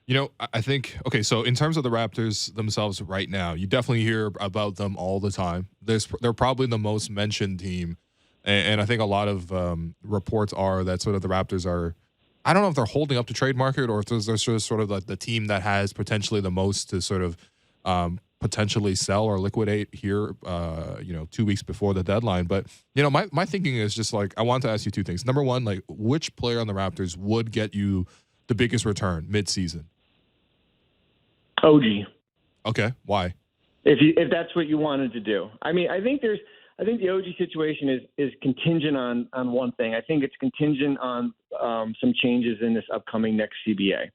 I think, okay, so in terms of the Raptors themselves right now, you definitely hear about them all the time. They're probably the most mentioned team. And I think a lot of reports are that sort of the Raptors are, I don't know if they're holding up the trade market or if they're sort of like the team that has potentially the most to sort of potentially sell or liquidate here, 2 weeks before the deadline. But, my thinking is just like, I want to ask you two things. Number one, like, which player on the Raptors would get you the biggest return mid-season? OG. Okay, why? If that's what you wanted to do. I mean, I think the OG situation is contingent on one thing. I think it's contingent on some changes in this upcoming next CBA.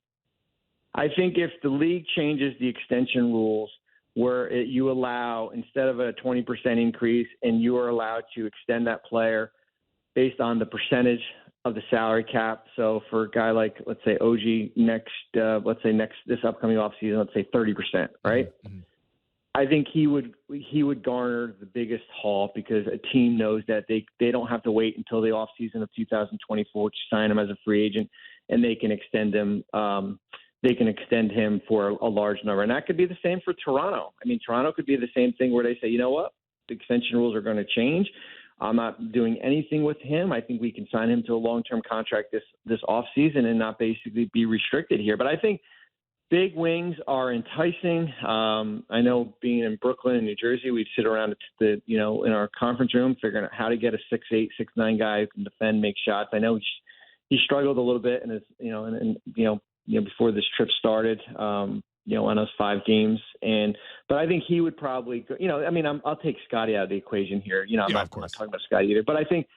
I think if the league changes the extension rules where you allow, instead of a 20% increase, and you are allowed to extend that player based on the percentage of the salary cap. So for a guy like, let's say OG this upcoming offseason, let's say 30%, right? Mm-hmm. I think he would garner the biggest haul because a team knows that they don't have to wait until the offseason of 2024 to sign him as a free agent, and they can extend him. They can extend him for a large number, and that could be the same for Toronto. I mean, Toronto could be the same thing where they say, you know what, the extension rules are going to change. I'm not doing anything with him. I think we can sign him to a long-term contract this offseason and not basically be restricted here. But I think big wings are enticing. I know being in Brooklyn and New Jersey, we'd sit around in our conference room figuring out how to get a 6'8", 6'9" guy who can defend, make shots. I know he struggled a little bit before this trip started. On those 5 games. But I think he would probably, I'll take Scotty out of the equation here. I'm not talking about Scotty either. But I think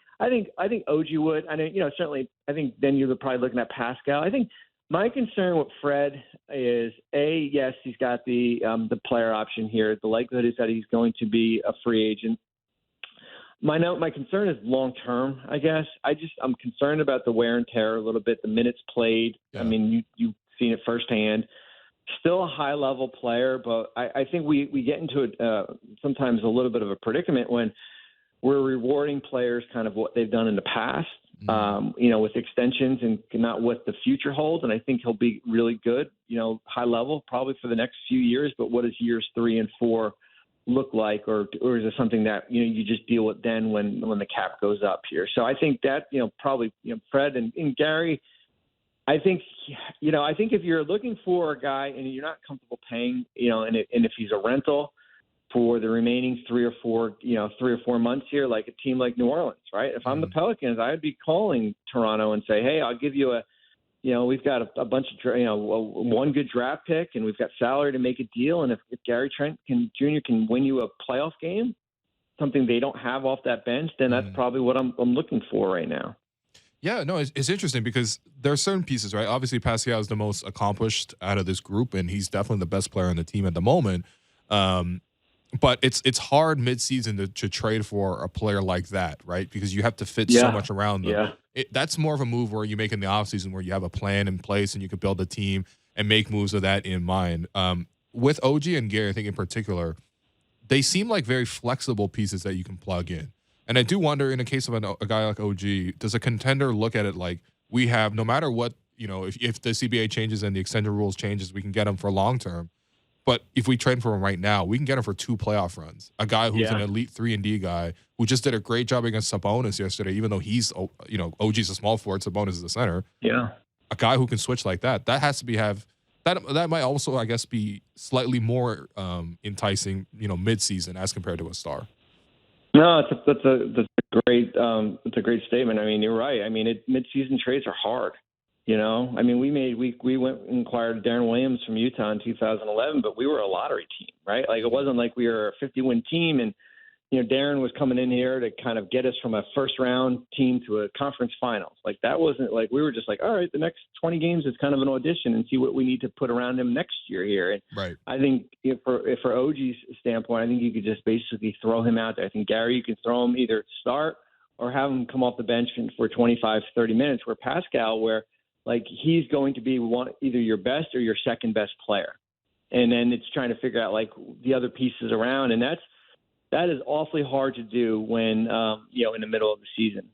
OG would. I mean, certainly, I think then you're probably looking at Pascal. I think my concern with Fred is, yes, he's got the player option here. The likelihood is that he's going to be a free agent. My concern is long term, I guess. I'm concerned about the wear and tear a little bit, the minutes played. Yeah. I mean, you've seen it firsthand. Still a high-level player, but I think we get into sometimes a little bit of a predicament when we're rewarding players kind of what they've done in the past, with extensions and not what the future holds. And I think he'll be really good, high level probably for the next few years. But what does years 3 and 4 look like, or is it something that you just deal with then when the cap goes up here? So I think that probably Fred and Gary. I think if you're looking for a guy and you're not comfortable paying, and if he's a rental for the remaining 3 or 4 months here, like a team like New Orleans, right? If I'm the Pelicans, I'd be calling Toronto and say, hey, I'll give you we've got a bunch of, one good draft pick, and we've got salary to make a deal. And if Gary Trent Jr. can win you a playoff game, something they don't have off that bench, then that's probably what I'm looking for right now. Yeah, no, it's interesting because there are certain pieces, right? Obviously, Pascal is the most accomplished out of this group, and he's definitely the best player on the team at the moment. But it's hard midseason to trade for a player like that, right? Because you have to fit so much around them. Yeah. That's more of a move where you make in the offseason where you have a plan in place and you can build a team and make moves with that in mind. With OG and Gary, I think in particular, they seem like very flexible pieces that you can plug in. And I do wonder, in the case of a guy like OG, does a contender look at it like we have, no matter what, if the CBA changes and the extension rules changes, we can get him for long term. But if we trade for him right now, we can get him for 2 playoff runs. A guy who's an elite 3-and-D guy who just did a great job against Sabonis yesterday, even though he's, OG's a small forward, Sabonis is the center. Yeah. A guy who can switch like that has to that might also, I guess, be slightly more enticing, mid-season as compared to a star. No, that's a great statement. I mean, you're right. I mean, mid-season trades are hard. I mean, we went and acquired Darren Williams from Utah in 2011, but we were a lottery team, right? Like, it wasn't like we were a 50-win team and Darren was coming in here to kind of get us from a first-round team to a conference finals. Like, that wasn't like we were just like, all right, the next 20 games is kind of an audition and see what we need to put around him next year here. And right. I think for OG's standpoint, I think you could just basically throw him out there. I think Gary, you can throw him either start or have him come off the bench for 25, 30 minutes. Where Pascal, like, he's going to be either your best or your second best player. And then it's trying to figure out like the other pieces around. And that is awfully hard to do when, in the middle of the season.